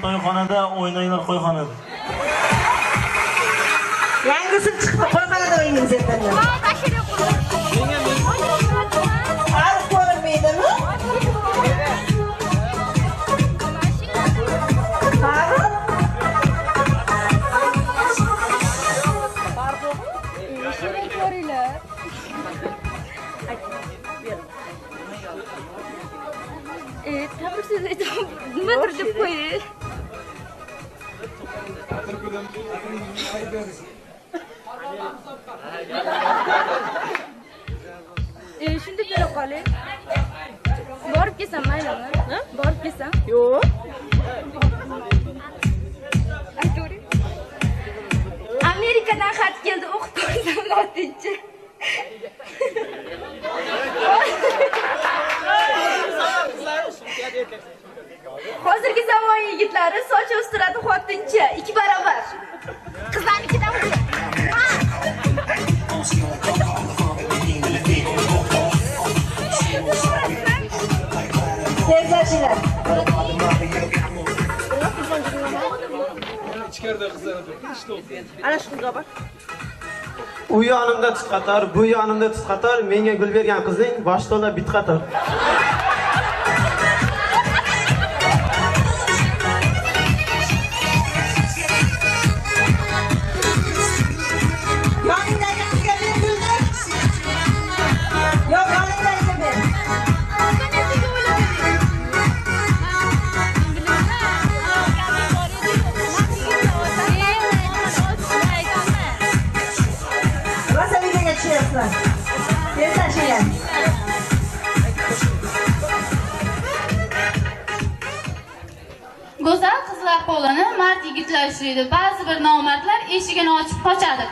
to'yxonada, o'ynanglar qo'yxonada. Yangisi chiqdi, qo'yxonada o'ynaymiz ertadan. Arif ko'rinmaydimi? Tabii siz nimadir deb qo'ydi. Shunday bera qoling. Borib kelsam maylimi? Borib kelsam? Yo'q. Aytavering. Amerikadan xat keldi, o'qib qo'ysam notinchi. Hozirgi zamon yigitlari soch o'stiradi xotincha, 2 barobar. Qizlarnikidan qo'y. Tezlashinglar. İçeride kızlar işte oldu. Ana shu qizga bak. U yonimda tut qator, bu yonimda tut qator, menga gul bergan qizning boshi to'la bit qator. Yoningdagi qizga ber gulni. Yo'q, yoningdagiga ber. Rosa videoga tushyapsizlar. Tezlashinglar. Go'zal qizlar qo'lini mard yigitlar ushlaydi. Ba'zi bir nomardlar eshigini ochib qochadi.